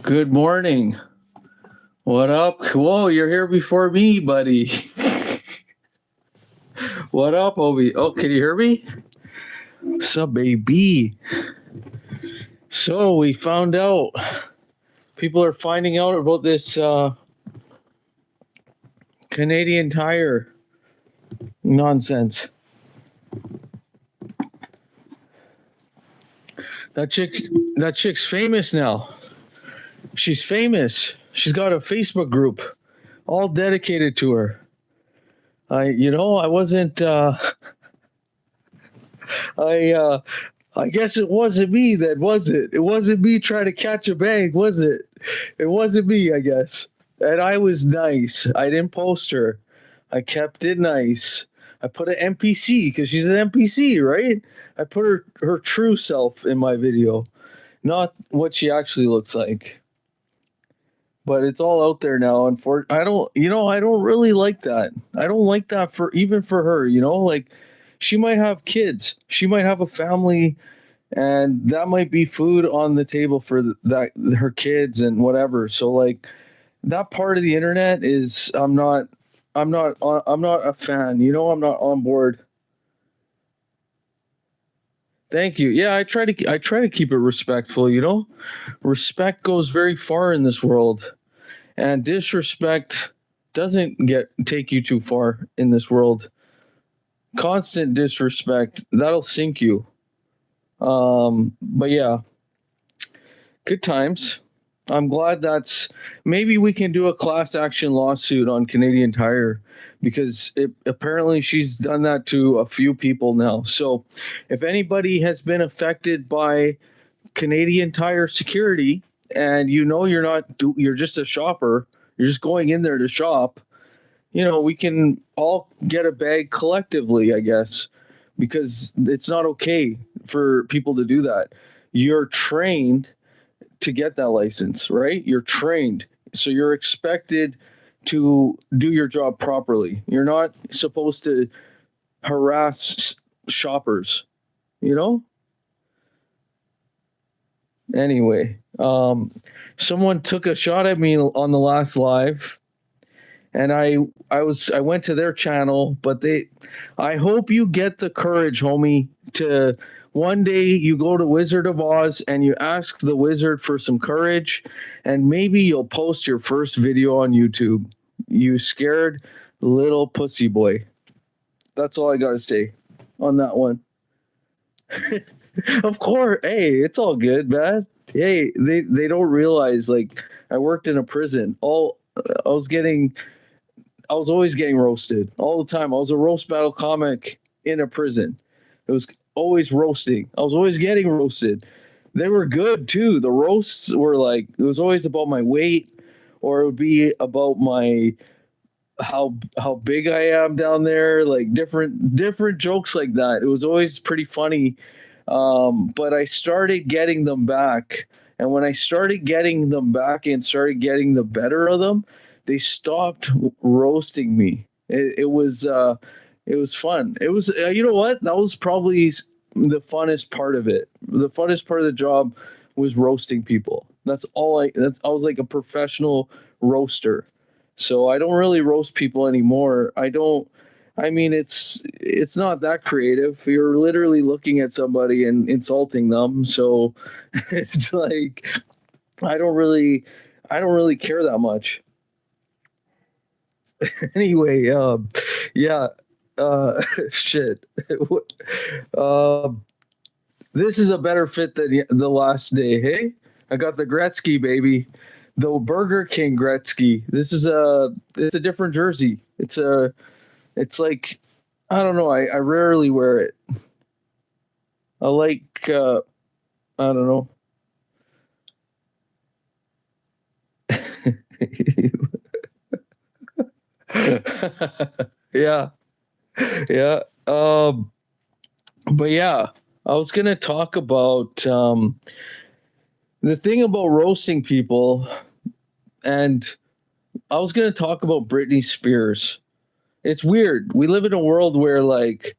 Good morning. What up? Whoa, you're here before me, buddy. What up, Obi? Oh, can you hear me? What's up, baby? So we found out. People are finding out about this Canadian Tire nonsense. That chick's famous now. She's famous. She's got a Facebook group all dedicated to her. I wasn't. I guess it wasn't me then, was it? It wasn't me trying to catch a bag, was it? It wasn't me, I guess. And I was nice. I didn't post her. I kept it nice. I put an NPC because she's an NPC, right? I put her true self in my video, not what she actually looks like. But it's all out there now, and I don't really like that. I don't like that for her, like she might have kids, she might have a family, and that might be food on the table for her kids and whatever. So like that part of the internet is I'm not a fan. I'm not on board. Thank you. Yeah, I try to keep it respectful. Respect goes very far in this world, and disrespect doesn't take you too far in this world. Constant disrespect, that'll sink you. But yeah, good times. I'm glad maybe we can do a class action lawsuit on Canadian Tire, because apparently she's done that to a few people now. So if anybody has been affected by Canadian Tire security, and you're just a shopper, you're just going in there to shop, we can all get a bag collectively, I guess, because it's not okay for people to do that. You're trained to get that license, right? You're trained. So you're expected to do your job properly. You're not supposed to harass shoppers, Anyway, someone took a shot at me on the last live, and I went to their channel, but I hope you get the courage, homie, to one day you go to Wizard of Oz and you ask the wizard for some courage, and maybe you'll post your first video on YouTube. You scared little pussy boy. That's all I got to say on that one. Of course. Hey, it's all good, man. Hey, they don't realize, like, I worked in a prison. I was always getting roasted all the time. I was a roast battle comic in a prison. It was always roasting. I was always getting roasted. They were good too. The roasts were like, it was always about my weight, or it would be about how big I am down there, like different jokes like that. It was always pretty funny. But I started getting them back. And when I started getting them back and started getting the better of them, they stopped roasting me. It was fun. It was, you know what? That was probably the funnest part of it. The funnest part of the job was roasting people. I was like a professional roaster. So I don't really roast people anymore. It's not that creative. You're literally looking at somebody and insulting them. So it's like, I don't really care that much. Anyway, yeah, shit. This is a better fit than the last day. Hey, I got the Gretzky, baby, the Burger King Gretzky. It's a different jersey. It's like, I don't know. I rarely wear it. I like, I don't know. Yeah. Yeah. But yeah, I was going to talk about the thing about roasting people, and I was going to talk about Britney Spears. It's weird. We live in a world where, like,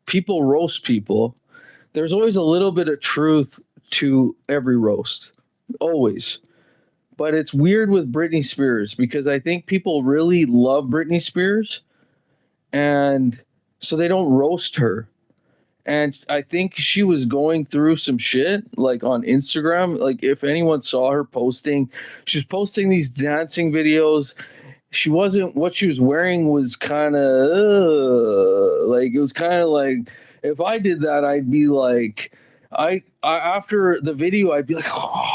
people roast people. There's always a little bit of truth to every roast. Always. But it's weird with Britney Spears because I think people really love Britney Spears, and so they don't roast her. And I think she was going through some shit like on Instagram. Like if anyone saw her posting, she was posting these dancing videos. She wasn't, what she was wearing was kind of like, it was kind of like, if I did that, I'd be like, I after the video, I'd be like, oh,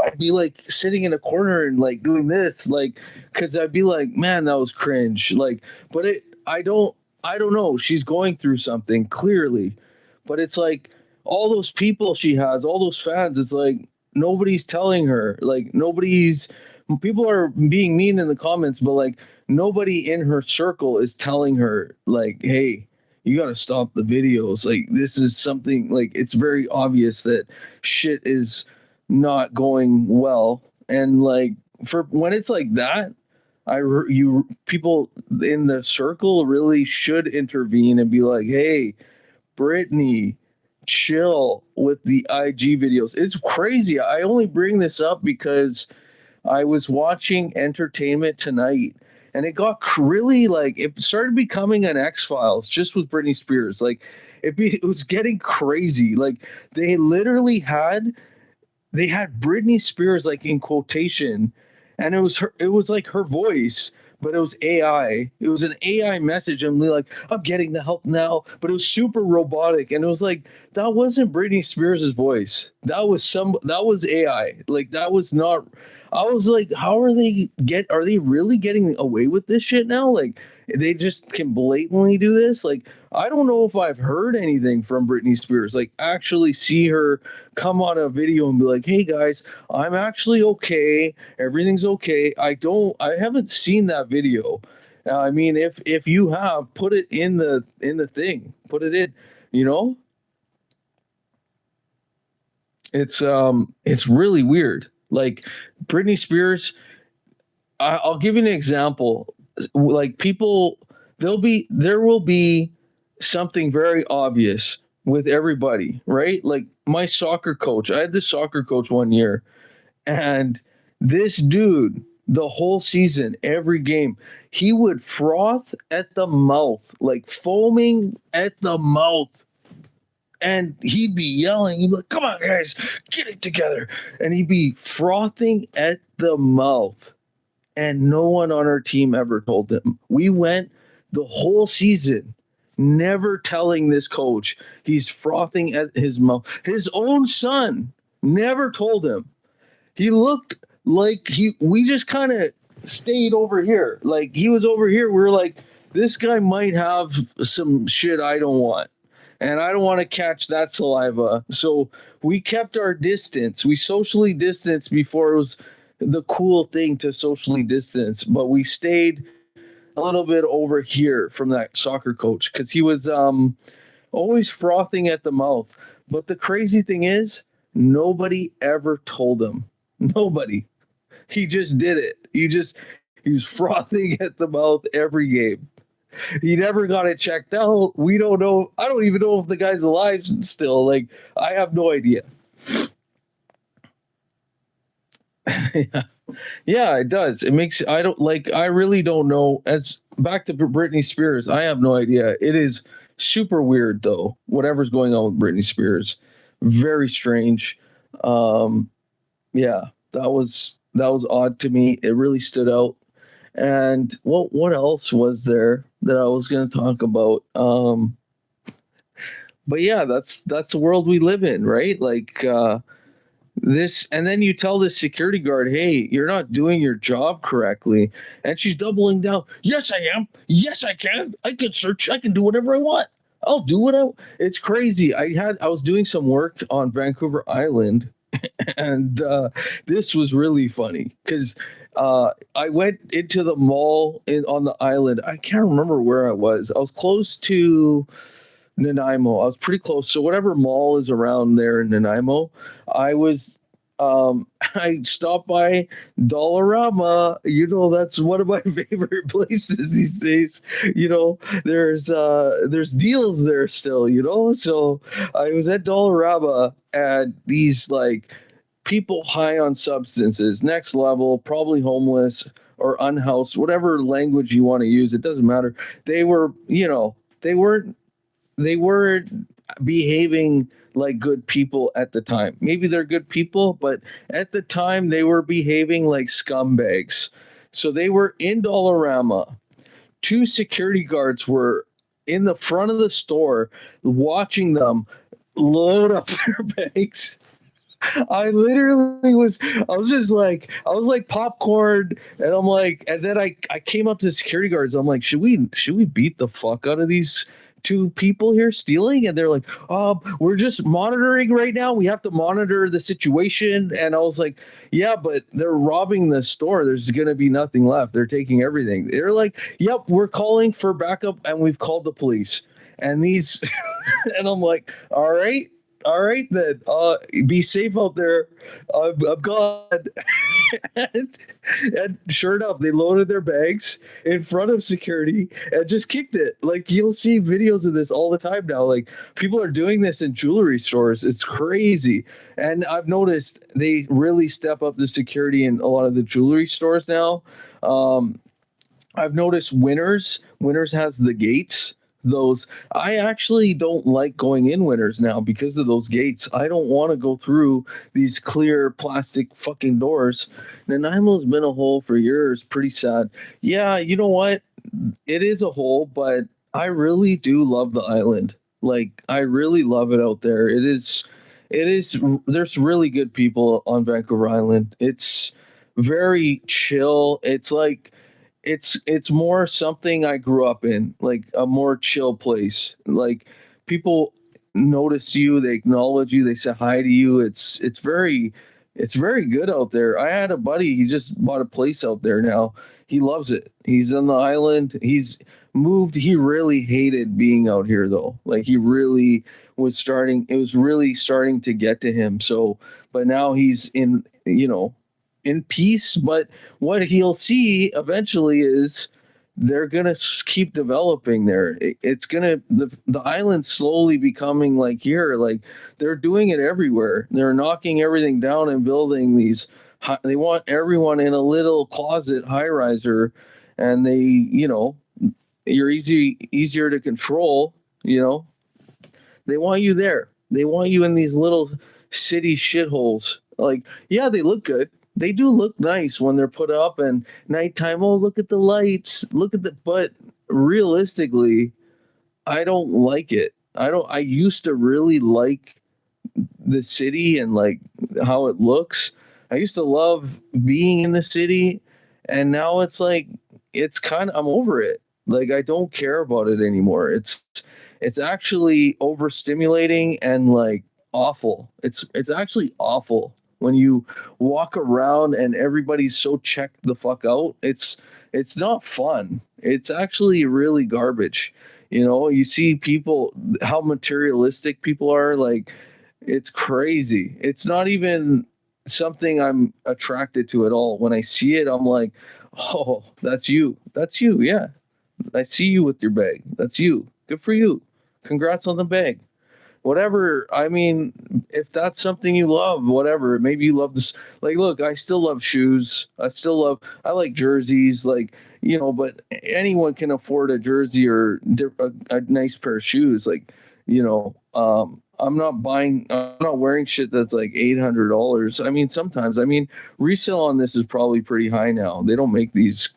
I'd be like sitting in a corner and like doing this, like, because I'd be like, man, that was cringe. Like, but I don't know. She's going through something clearly, but it's like all those people she has, all those fans. It's like nobody's telling her. Like nobody's. People are being mean in the comments, but like nobody in her circle is telling her, like, hey, you got to stop the videos. Like this is something, like it's very obvious that shit is not going well, and like for when it's like that, you people in the circle really should intervene and be like, hey, Brittany, chill with the IG videos. It's crazy. I only bring this up because I was watching Entertainment Tonight, and it got really like it started becoming an X Files just with Britney Spears. Like it was getting crazy. Like they literally had Britney Spears like in quotation, and it was like her voice, but it was AI. It was an AI message, and we like, I'm getting the help now, but it was super robotic, and it was like that wasn't Britney Spears' voice. That was AI. Like that was not. I was like, how are are they really getting away with this shit now? Like they just can blatantly do this. Like I don't know if I've heard anything from Britney Spears. Like actually see her come on a video and be like, "Hey guys, I'm actually okay. Everything's okay." I haven't seen that video. I mean, if you have, put it in the thing. Put it in, you know? It's really weird. Like Britney Spears, I'll give you an example. Like people, there will be something very obvious with everybody, right? Like my soccer coach, I had this soccer coach one year, and this dude, the whole season, every game, he would froth at the mouth, like foaming at the mouth, and he'd be yelling. He'd be like, "Come on, guys, get it together!" And he'd be frothing at the mouth. And no one on our team ever told him. We went the whole season never telling this coach he's frothing at his mouth. His own son never told him. He looked like we just kind of stayed over here. Like he was over here. We are like, this guy might have some shit I don't want, and I don't want to catch that saliva. So we kept our distance. We socially distanced before it was the cool thing to socially distance, but we stayed a little bit over here from that soccer coach because he was always frothing at the mouth. But the crazy thing is, nobody ever told him. Nobody. He just did it. He was frothing at the mouth every game. He never got it checked out. We don't know. I don't even know if the guy's alive still. Like, I have no idea. Yeah. Yeah, it does. It makes I really don't know. As back to Britney Spears, I have no idea. It is super weird though. Whatever's going on with Britney Spears, very strange. Um, yeah, that was odd to me. It really stood out. And what else was there that I was going to talk about? But yeah, that's the world we live in, right? Like this, and then you tell this security guard, hey, you're not doing your job correctly, and she's doubling down. Yes, I am. Yes, I can. I can search. I can do whatever I want. I'll do what it's crazy. I was doing some work on Vancouver Island, and this was really funny because I went into the mall on the island. I can't remember where I was. I was close to Nanaimo. I was pretty close. So whatever mall is around there in Nanaimo, I was I stopped by Dollarama. You know, that's one of my favorite places these days. You know, there's deals there still, you know. So I was at Dollarama, and these like people high on substances, next level, probably homeless or unhoused, whatever language you want to use, it doesn't matter. They were, they weren't behaving like good people at the time. Maybe they're good people, but at the time they were behaving like scumbags. So they were in Dollarama. Two security guards were in the front of the store watching them load up their bags. I was like popcorn, and I'm like, and then I came up to the security guards. I'm like, should we beat the fuck out of these two people here stealing? And they're like, we're just monitoring right now. We have to monitor the situation. And I was like, yeah, but they're robbing the store. There's gonna be nothing left. They're taking everything. They're like, yep, we're calling for backup, and we've called the police. And these, and I'm like, all right then. Be safe out there. I'm gone. and sure enough, they loaded their bags in front of security and just kicked it. Like you'll see videos of this all the time now. Like people are doing this in jewelry stores. It's crazy. And I've noticed they really step up the security in a lot of the jewelry stores now. I've noticed Winners has the gates. Those I actually don't like going in Winners now because of those gates. I don't want to go through these clear plastic fucking doors. Nanaimo's been a hole for years. Pretty sad. Yeah, you know what? It is a hole, but I really do love the island. Like I really love it out there. It is there's really good people on Vancouver Island. It's very chill. It's more something I grew up in, like a more chill place. Like people notice you, they acknowledge you, they say hi to you. It's very good out there. I had a buddy, he just bought a place out there now. He loves it. He's on the island. He's moved. He really hated being out here though. Like he really it was really starting to get to him. So, but now he's in peace. But what he'll see eventually is they're gonna keep developing there. It's gonna the island slowly becoming like here. Like they're doing it everywhere. They're knocking everything down and building these. They want everyone in a little closet high riser, and you're easier to control. They want you there. They want you in these little city shitholes. Like, yeah, they look good. They do look nice when they're put up and nighttime. Oh, look at the lights. But realistically, I don't like it. I used to really like the city and like how it looks. I used to love being in the city, and now it's like I'm over it. Like I don't care about it anymore. It's actually overstimulating and like awful. It's actually awful when you walk around and everybody's so checked the fuck out. It's not fun. It's actually really garbage. You see people, how materialistic people are. Like it's crazy. It's not even something I'm attracted to at all. When I see it, I'm like, oh, that's you. That's you. Yeah. I see you with your bag. That's you. Good for you. Congrats on the bag. Whatever. I mean, if that's something you love, whatever. Maybe you love this. Like, look, I still love shoes. I like jerseys. Like, but anyone can afford a jersey or a nice pair of shoes. Like, I'm not wearing shit that's like $800. I mean, sometimes, resale on this is probably pretty high now. They don't make these,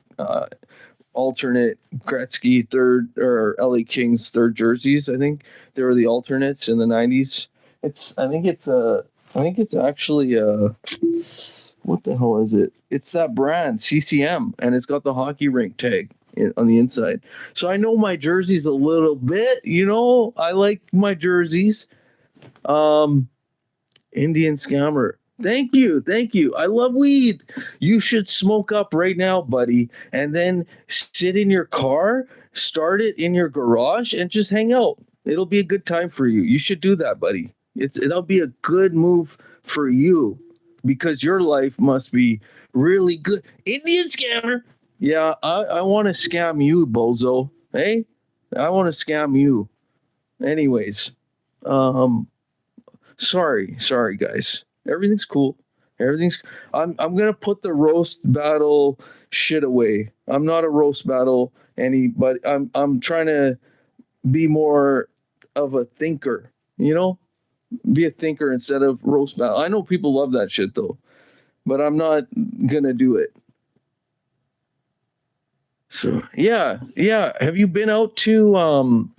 alternate Gretzky third or LA Kings third jerseys. I think they were the alternates in the 90s. I think it's actually what the hell is it? It's that brand CCM, and it's got the hockey rink tag on the inside. So I know my jerseys a little bit. I like my jerseys. Indian scammer. Thank you. I love weed. You should smoke up right now, buddy, and then sit in your car, start it in your garage, and just hang out. It'll be a good time for you. You should do that, buddy. It'll be a good move for you because your life must be really good. Indian scammer. Yeah, I want to scam you, Bozo. Hey, I want to scam you. Anyways, sorry, guys. Everything's cool. Everything's. I'm gonna put the roast battle shit away. I'm not a roast battle but I'm trying to be more of a thinker. You know, be a thinker instead of roast battle. I know people love that shit though, but I'm not gonna do it. So yeah. Have you been out to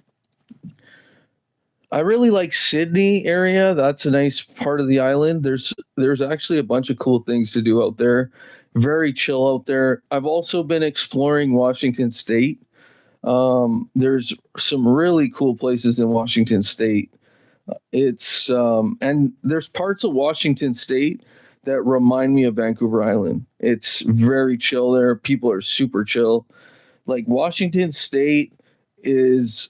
I really like Sydney area. That's a nice part of the island. There's actually a bunch of cool things to do out there. Very chill out there. I've also been exploring Washington State. There's some really cool places in Washington State. It's and there's parts of Washington State that remind me of Vancouver Island. It's very chill there. People are super chill. Like Washington State is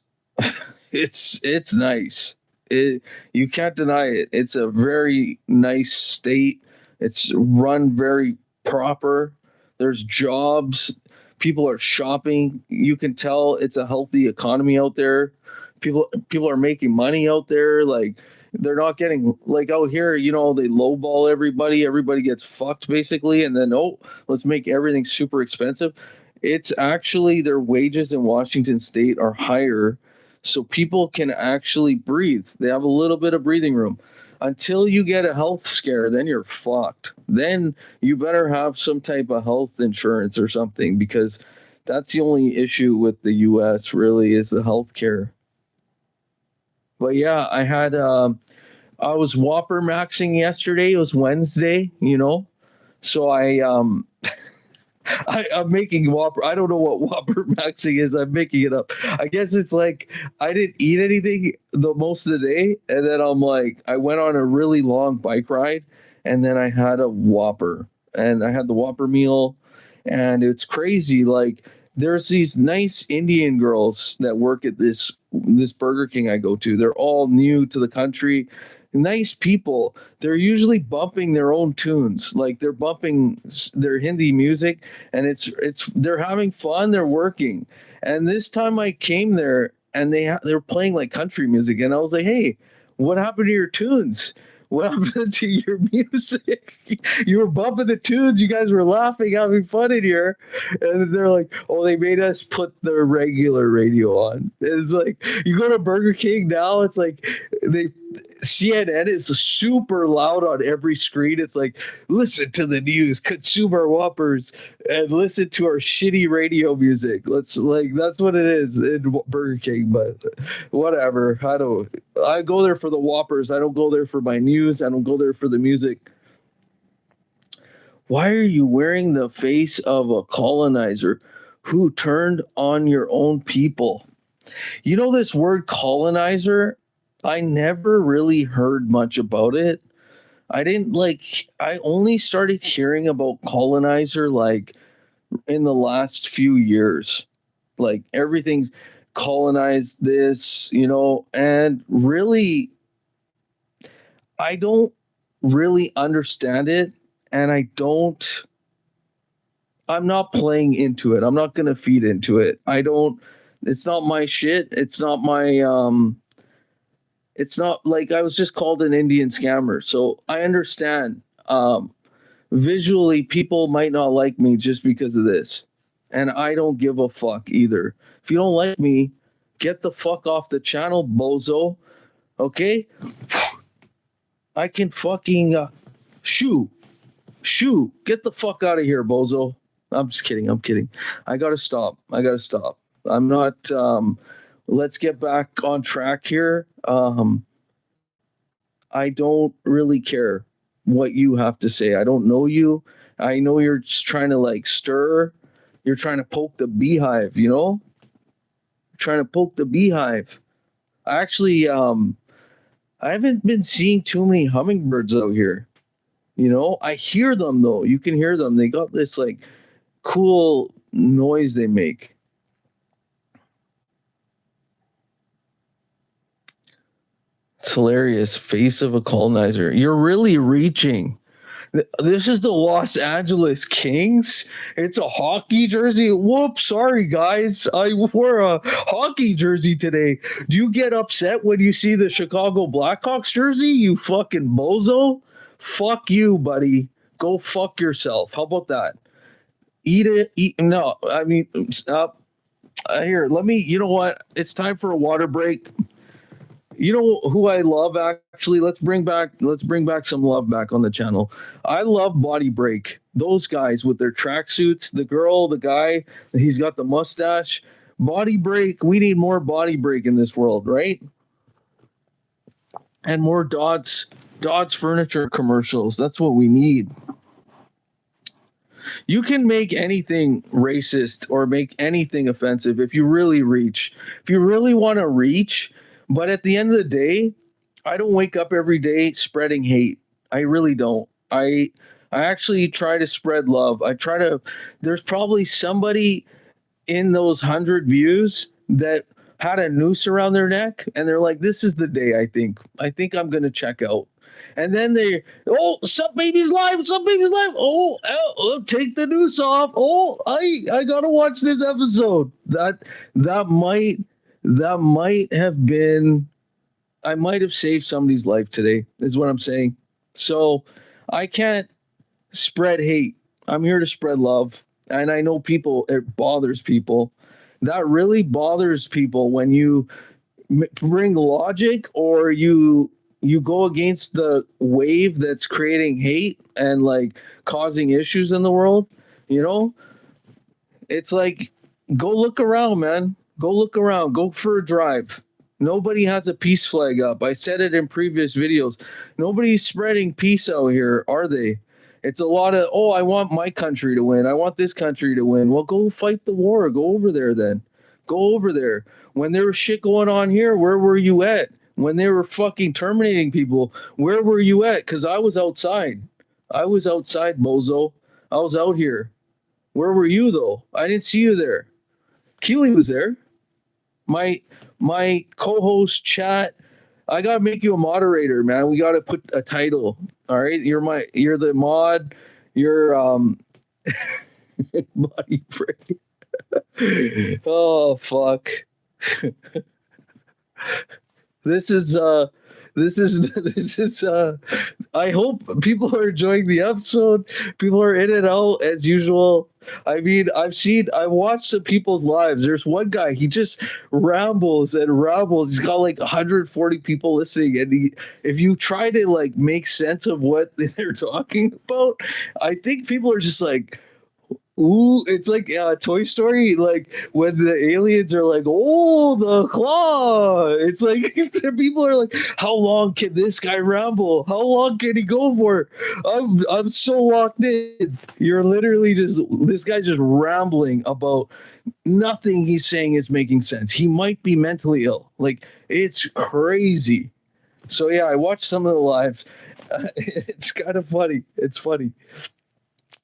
it's nice. You can't deny it. It's a very nice state. It's run very proper. There's jobs. People are shopping. You can tell it's a healthy economy out there. People are making money out there. Like they're not getting like out here, they lowball everybody. Everybody gets fucked basically, and then let's make everything super expensive. It's actually their wages in Washington State are higher, so people can actually breathe. They have a little bit of breathing room. Until you get a health scare, then you're fucked. Then you better have some type of health insurance or something, because that's the only issue with the US really is the health care. But yeah, I was Whopper-Maxxing yesterday. It was Wednesday, so I'm making Whopper. I don't know what Whopper-Maxxing is. I'm making it up. I guess it's like I didn't eat anything the most of the day, and then I went on a really long bike ride, and then I had a Whopper, and I had the Whopper meal, and it's crazy. Like there's these nice Indian girls that work at this Burger King I go to. They're all new to the country. Nice people. They're usually bumping their own tunes, like they're bumping their Hindi music, and they're having fun. They're working. And this time I came there, and they're playing like country music, and I was like, "Hey, what happened to your tunes? What happened to your music? You were bumping the tunes. You guys were laughing, having fun in here." And they're like, "Oh, they made us put the regular radio on." It's like you go to Burger King now. It's like CNN is super loud on every screen. It's like, listen to the news, consumer Whoppers, and listen to our shitty radio music. That's what it is in Burger King. But whatever. I go there for the Whoppers. I don't go there for my news. I don't go there for the music. Why are you wearing the face of a colonizer who turned on your own people? This word colonizer, I never really heard much about it. I only started hearing about colonizer like in the last few years. Like everything colonized this, and really, I don't really understand it. And I'm not playing into it. I'm not going to feed into it. It's not my shit. It's not my, it's not like I was just called an Indian scammer. So I understand. Visually, people might not like me just because of this. And I don't give a fuck either. If you don't like me, get the fuck off the channel, bozo. Okay? I can fucking shoo. Get the fuck out of here, bozo. I'm just kidding. I gotta stop. I'm not let's get back on track here. I don't really care what you have to say. I don't know you. I know you're just trying to stir. You're trying to poke the beehive, trying to poke the beehive. Actually, I haven't been seeing too many hummingbirds out here. I hear them though. You can hear them. They got this cool noise they make. It's hilarious. Face of a colonizer. You're really reaching. This is the Los Angeles Kings. It's a hockey jersey. Whoops, sorry guys. I wore a hockey jersey today. Do you get upset when you see the Chicago Blackhawks jersey? You fucking bozo. Fuck you, buddy. Go fuck yourself. How about that? Eat it. Eat. No, I mean, here, let me, you know what? It's time for a water break. You know who I love actually? Let's bring back some love back on the channel. I love Body Break. Those guys with their tracksuits, the girl, the guy, he's got the mustache. Body Break. We need more Body Break in this world, right? And more Dodds furniture commercials. That's what we need. You can make anything racist or make anything offensive if you really reach. If you really want to reach, but at the end of the day, I don't wake up every day spreading hate. I really don't. I actually try to spread love. I try to there's probably somebody in those 100 views that had a noose around their neck and they're like, this is the day. I think I'm going to check out. And then some baby's live. Oh, take the noose off. Oh, I got to watch this episode. That might have been, I might have saved somebody's life today is what I'm saying. So I can't spread hate. I'm here to spread love. And I know it bothers people. That really bothers people when you bring logic or you go against the wave that's creating hate and like causing issues in the world. You know, it's like, go look around, man. Go look around. Go for a drive. Nobody has a peace flag up. I said it in previous videos. Nobody's spreading peace out here, are they? It's a lot of, oh, I want my country to win. I want this country to win. Well, go fight the war. Go over there then. Go over there. When there was shit going on here, where were you at? When they were fucking terminating people, where were you at? Because I was outside. I was outside, Bozo. I was out here. Where were you, though? I didn't see you there. Keely was there. My co-host chat. I gotta make you a moderator, man. We gotta put a title. All right, you're the mod. You're Body Break. Oh fuck. This is I hope people are enjoying the episode. People are in and out as usual. I mean, I watched some people's lives. There's one guy, he just rambles and rambles. He's got like 140 people listening. And if you try to like make sense of what they're talking about, I think people are just like, ooh, it's like Toy Story, like when the aliens are like, oh, the claw. It's like people are like, how long can this guy ramble? How long can he go for? I'm so locked in. You're literally this guy's just rambling about nothing he's saying is making sense. He might be mentally ill. Like, it's crazy. So yeah, I watched some of the lives. It's kind of funny. It's funny.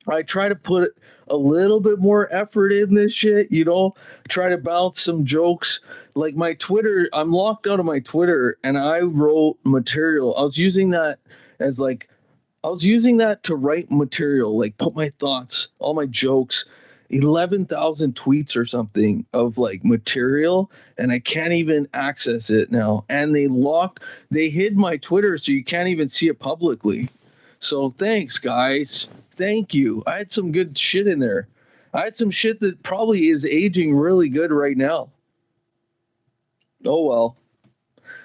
I try to put a little bit more effort in this shit, you know, try to bounce some jokes. Like my Twitter, I'm locked out of my Twitter and I wrote material. I was using that to write material, like put my thoughts, all my jokes, 11,000 tweets or something of like material, and I can't even access it now. And they hid my Twitter so you can't even see it publicly. So thanks, guys. Thank you. I had some good shit in there. I had some shit that probably is aging really good right now. Oh well.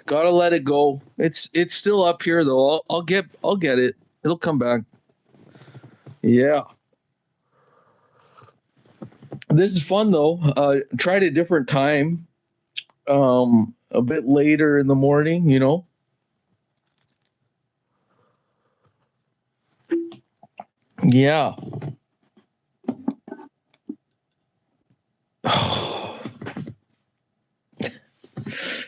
Gotta let it go. It's still up here though. I'll get it. It'll come back. Yeah. This is fun though. Tried a different time. A bit later in the morning, you know. Yeah.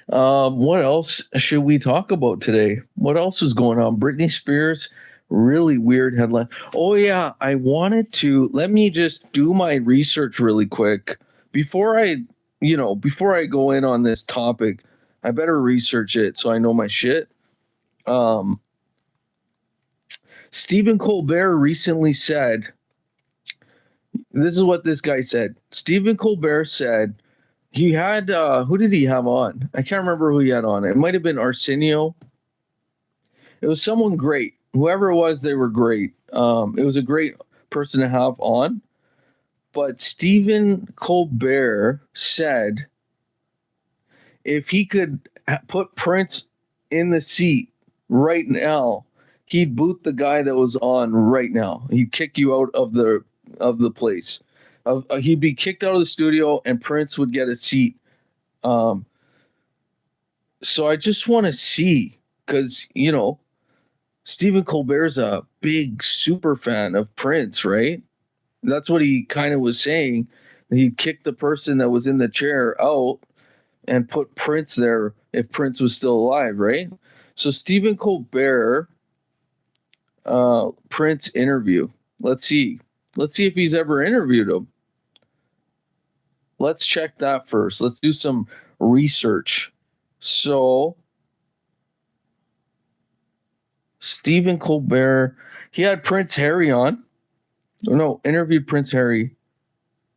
What else should we talk about today? What else is going on? Britney Spears, really weird headline. Oh yeah, let me just do my research really quick before I go in on this topic. I better research it so I know my shit. Stephen Colbert recently said, this is what this guy said. Stephen Colbert said he had, who did he have on? I can't remember who he had on. It might have been Arsenio. It was someone great. Whoever it was, they were great. It was a great person to have on. But Stephen Colbert said if he could put Prince in the seat right now, he'd boot the guy that was on right now. He'd kick you out of the place. He'd be kicked out of the studio, and Prince would get a seat. Um, so I just want to see, because Stephen Colbert's a big super fan of Prince, right? That's what he kind of was saying. He kicked the person that was in the chair out and put Prince there if Prince was still alive, right? So Stephen Colbert, Prince interview. Let's see. Let's see if he's ever interviewed him. Let's check that first. Let's do some research. So Stephen Colbert, he had Prince Harry on. Oh, no, interviewed Prince Harry.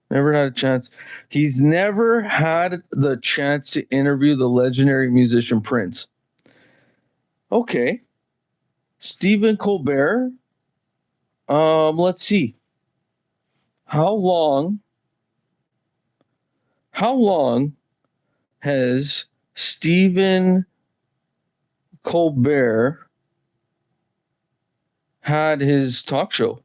Never had a chance. He's never had the chance to interview the legendary musician Prince. Okay. Stephen Colbert. Let's see. How long has Stephen Colbert had his talk show?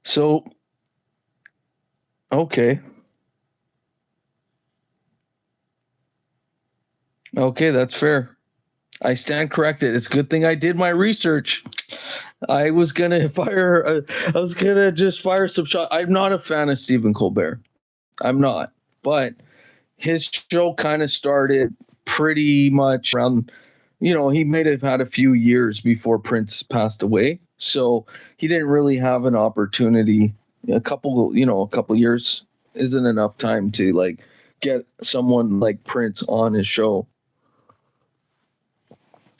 So, okay. Okay, that's fair. I stand corrected. It's a good thing I did my research. I was gonna just fire some shots. I'm not a fan of Stephen Colbert. I'm not. But his show kind of started pretty much around, he may have had a few years before Prince passed away. So he didn't really have an opportunity. A couple years isn't enough time to like get someone like Prince on his show.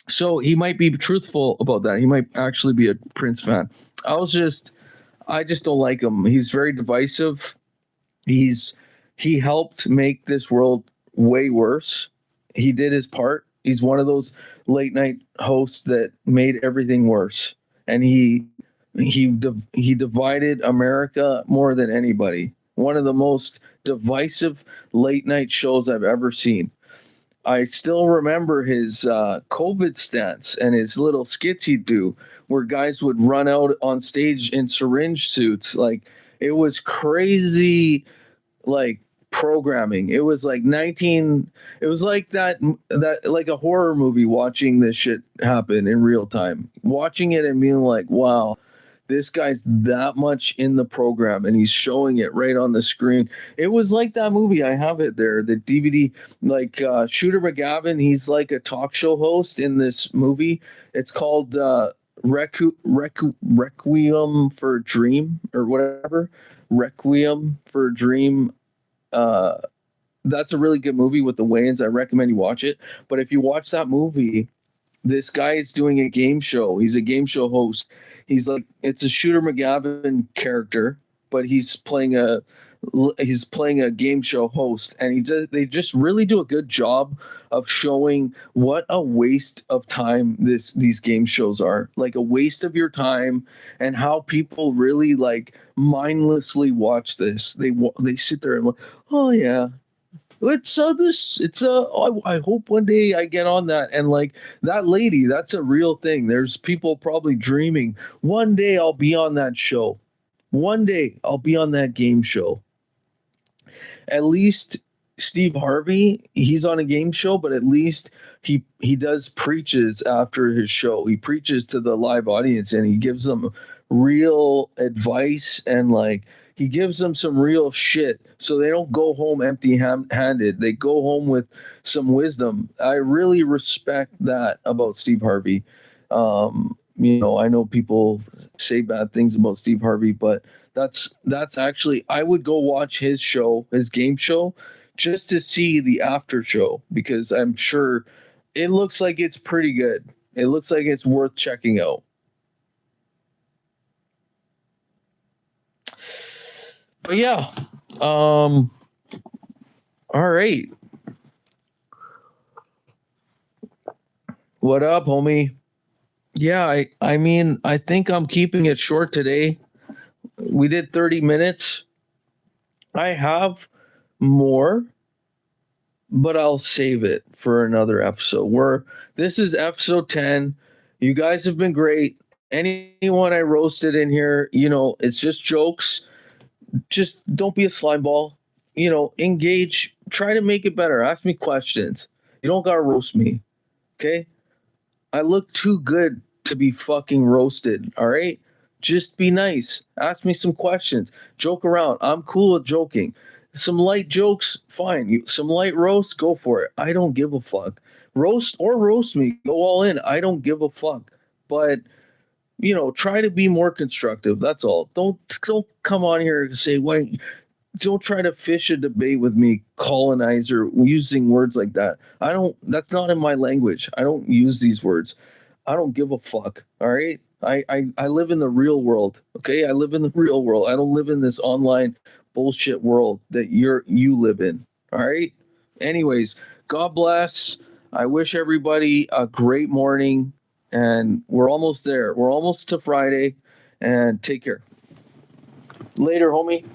So he might be truthful about that. He might actually be a Prince fan. I just don't like him. He's very divisive. He helped make this world way worse. He did his part. He's one of those late night hosts that made everything worse. And he divided America more than anybody. One of the most divisive late night shows I've ever seen. I still remember his COVID stance and his little skits he'd do where guys would run out on stage in syringe suits. Like, it was crazy, like, programming. It was like it was like that like a horror movie watching this shit happen in real time. Watching it and being like, wow, this guy's that much in the program and he's showing it right on the screen. It was like that movie. I have it there, the DVD, like Shooter McGavin. He's like a talk show host in this movie. It's called Requiem for a Dream or whatever. Requiem for a Dream. That's a really good movie with the Wayans. I recommend you watch it. But if you watch that movie, this guy is doing a game show. He's a game show host. He's like, it's a Shooter McGavin character, but he's playing a game show host, and they just really do a good job of showing what a waste of time these game shows are. Like, a waste of your time, and how people really like mindlessly watch this. They sit there and like, oh yeah, I hope one day I get on that. And like that lady, that's a real thing. There's people probably dreaming one day I'll be on that show. One day I'll be on that game show. At least Steve Harvey, he's on a game show, but at least he does preaches after his show. He preaches to the live audience and he gives them real advice, and like he gives them some real shit so they don't go home empty handed. They go home with some wisdom. I really respect that about Steve Harvey. I know people say bad things about Steve Harvey, but that's actually, I would go watch his show, his game show, just to see the after show, because I'm sure it looks like it's pretty good. It looks like it's worth checking out. But yeah, all right. What up, homie? Yeah, I mean, I think I'm keeping it short today. We did 30 minutes. I have more, but I'll save it for another episode. This is episode 10. You guys have been great. Anyone I roasted in here, it's just jokes. Just don't be a slime ball. Engage, try to make it better. Ask me questions. You don't gotta roast me. Okay? I look too good to be fucking roasted. All right. Just be nice. Ask me some questions. Joke around. I'm cool with joking. Some light jokes, fine. Some light roast, go for it. I don't give a fuck. Roast me. Go all in. I don't give a fuck. But try to be more constructive. That's all. Don't come on here and say, wait, don't try to fish a debate with me, colonizer, using words like that. That's not in my language. I don't use these words. I don't give a fuck. All right. I live in the real world. Okay. I live in the real world. I don't live in this online bullshit world that you live in. All right. Anyways, God bless. I wish everybody a great morning, and we're almost there. We're almost to Friday, and take care. Later, homie.